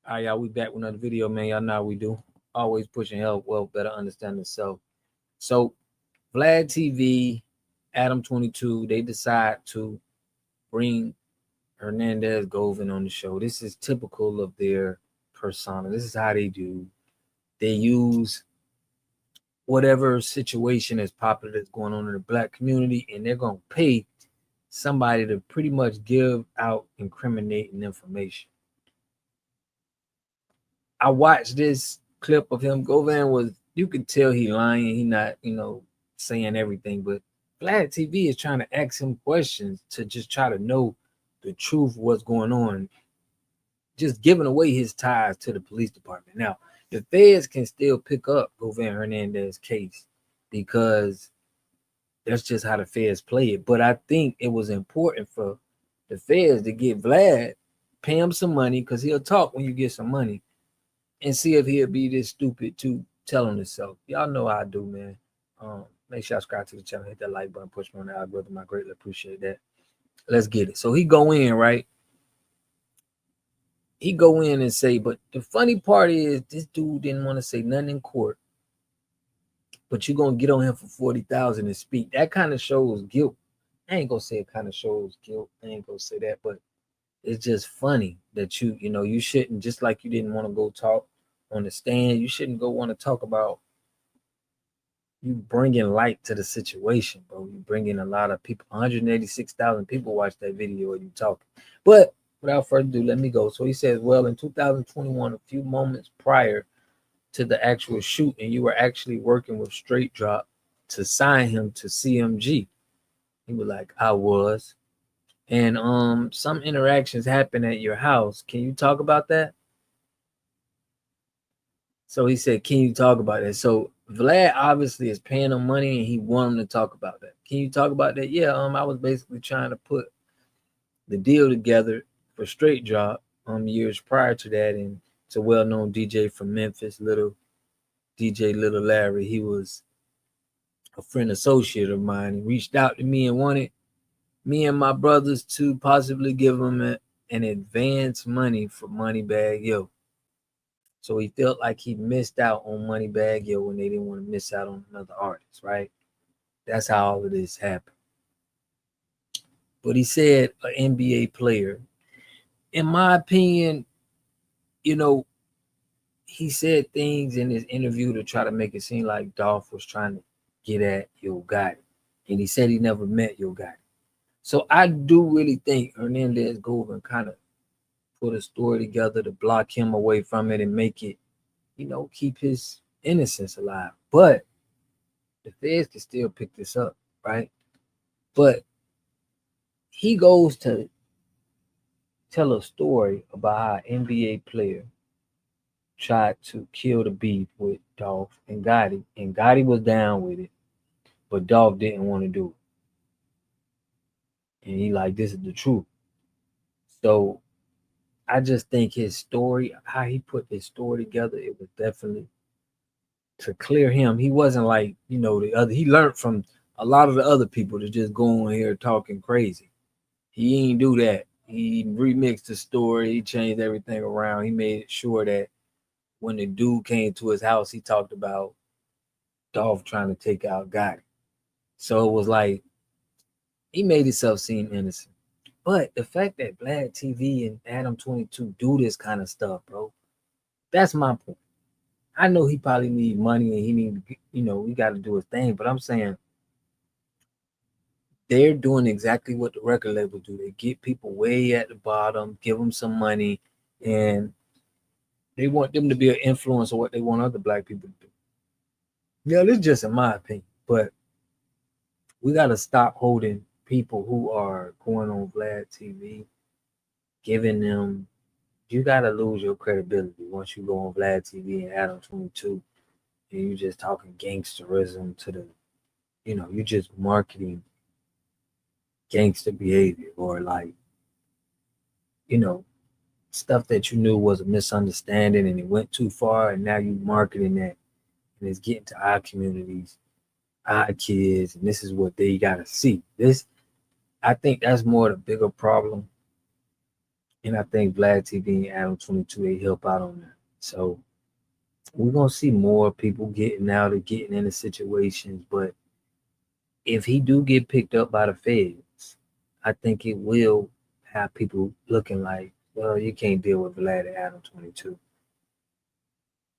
All right, y'all, we back with another video, man. Y'all know how we do. Always pushing health, wealth, better understanding self. So, Vlad TV, Adam22, they decide to bring Hernandez Govan on the show. This is typical of their persona. This is how they do. They use whatever situation is popular that's going on in the black community, and they're going to pay somebody to pretty much give out incriminating information. I watched this clip of him. Govan was, you could tell he lying. He not, saying everything. But Vlad TV is trying to ask him questions to just try to know the truth of what's going on. Just giving away his ties to the police department. Now, the feds can still pick up Govan Hernandez's case because that's just how the feds play it. But I think it was important for the feds to get Vlad, pay him some money, because he'll talk when you get some money, and see if he'll be this stupid to tell him himself. Y'all know how I do, man. Make sure y'all subscribe to the channel, hit that like button, push me on the algorithm. I greatly appreciate that. Let's get it. So he go in, right? He go in and say, but the funny part is this dude didn't want to say nothing in court, but you're going to get on him for 40,000 and speak. That kind of shows guilt. I ain't going to say it kind of shows guilt. I ain't going to say that, but it's just funny that you shouldn't, just like you didn't want to go talk on the stand, you shouldn't go want to talk about you bringing light to the situation, bro. You bring in a lot of people. 186,000 people watched that video of you talking. But without further ado, let me go. So he says, well, in 2021, a few moments prior to the actual shoot, and you were actually working with Straight Drop to sign him to CMG. He was like, I was. And some interactions happened at your house. Can you talk about that? So he said, can you talk about that? So Vlad obviously is paying him money and he wanted him to talk about that. Can you talk about that? Yeah, I was basically trying to put the deal together for Straight Drop years prior to that. And it's a well-known DJ from Memphis, DJ Little Larry. He was a friend associate of mine. He reached out to me and wanted me and my brothers to possibly give him an advance money for Moneybagg Yo. So he felt like he missed out on Moneybagg Yo when they didn't want to miss out on another artist, right? That's how all of this happened. But he said an NBA player. In my opinion, he said things in his interview to try to make it seem like Dolph was trying to get at Yo Gotti. And he said he never met Yo Gotti. So I do really think Hernandez Govan kind of put a story together to block him away from it and make it, keep his innocence alive. But the feds can still pick this up, right? But he goes to tell a story about how an NBA player tried to kill the beef with Dolph and Gotti, and Gotti was down with it, but Dolph didn't want to do it. And he like, this is the truth. So I just think his story, how he put his story together, it was definitely to clear him. He wasn't like, the other. He learned from a lot of the other people to just go on here talking crazy. He ain't do that. He remixed the story. He changed everything around. He made sure that when the dude came to his house, he talked about Dolph trying to take out Gotti. So it was like he made himself seem innocent. But the fact that Vlad TV and Adam22 do this kind of stuff, bro, that's my point. I know he probably need money and he need, he got to do his thing. But I'm saying they're doing exactly what the record label do. They get people way at the bottom, give them some money, and they want them to be an influence of what they want other black people to do. Yeah, this is just in my opinion. But we got to stop holding people who are going on Vlad TV, giving them, you got to lose your credibility once you go on Vlad TV and Adam22 and you just talking gangsterism to the, you're just marketing gangster behavior or like, stuff that you knew was a misunderstanding and it went too far and now you marketing that and it's getting to our communities, our kids, and this is what they got to see. I think that's more the bigger problem And I think VladTV and Adam22, they help out on that. So we're gonna see more people getting out and getting into situations. But if he do get picked up by the feds, I think it will have people looking like, well, you can't deal with Vlad and Adam22.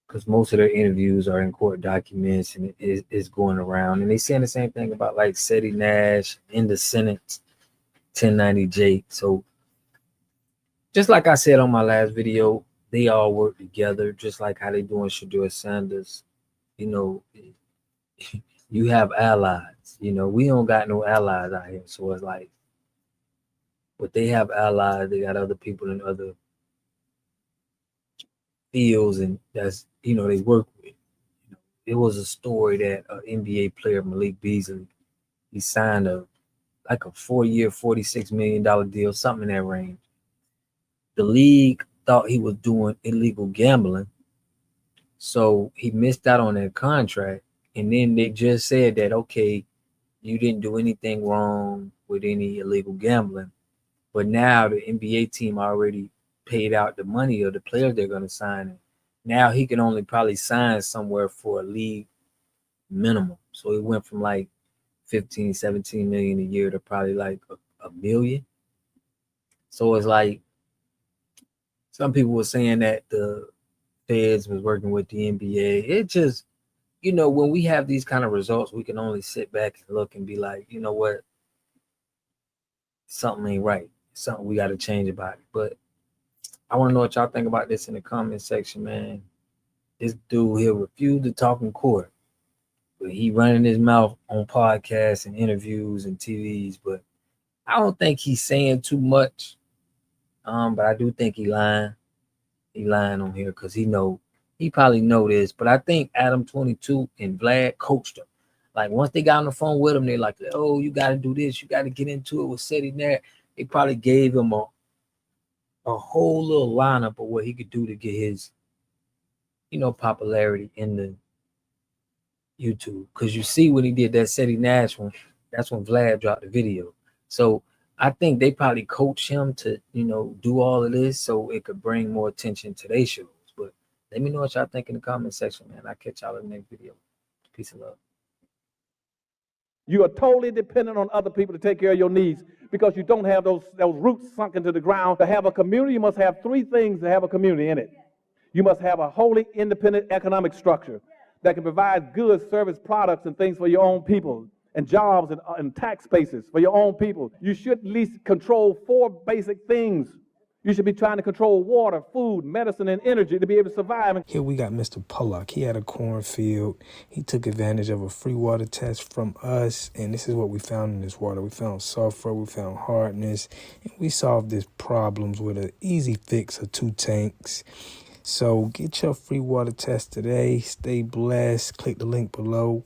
Because most of their interviews are in court documents and it's going around. And they saying the same thing about like Seti Nash in the Senate 1090J. So just like I said on my last video, they all work together, just like how they doing Shedeur Sanders. You know, you have allies. You know, we don't got no allies out here. So it's like, but they have allies. They got other people in other fields, and that's, you know, they work with. You know, it was a story that an NBA player, Malik Beasley, he signed a 4-year, $46 million deal, something in that range. The league thought he was doing illegal gambling, so he missed out on that contract. And then they just said that, okay, you didn't do anything wrong with any illegal gambling, but now the NBA team already paid out the money of the players they're going to sign. Now he can only probably sign somewhere for a league minimum. So he went from like 15, 17 million a year to probably like a million. So it's like, some people were saying that the feds was working with the NBA. It just, you know, when we have these kind of results, we can only sit back and look and be like, you know what, something ain't right. Something we got to change about it. But I want to know what y'all think about this in the comment section, man. This dude here refused to talk in court, but he running his mouth on podcasts and interviews and TVs. But I don't think he's saying too much. But I do think he lying. He lying on here because he probably know this. But I think Adam22 and Vlad coached him. Like once they got on the phone with him, they like, oh, you got to do this. You got to get into it with Seti there. They probably gave him a whole little lineup of what he could do to get his, you know, popularity in the YouTube. Because you see when he did that Seti Nash one, that's when Vlad dropped the video. So I think they probably coach him to, you know, do all of this so it could bring more attention to their shows. But let me know what y'all think in the comment section, man. I'll catch y'all in the next video. Peace and love. You are totally dependent on other people to take care of your needs because you don't have those roots sunk into the ground. To have a community, you must have three things to have a community in it. You must have a wholly independent economic structure that can provide goods, service, products, and things for your own people, and jobs and tax spaces for your own people. You should at least control 4 basic things. You should be trying to control water, food, medicine, and energy to be able to survive. Here we got Mr. Pollock. He had a cornfield. He took advantage of a free water test from us, and this is what we found in this water. We found sulfur, we found hardness, and we solved these problems with an easy fix of 2 tanks. So get your free water test today. Stay blessed. Click the link below.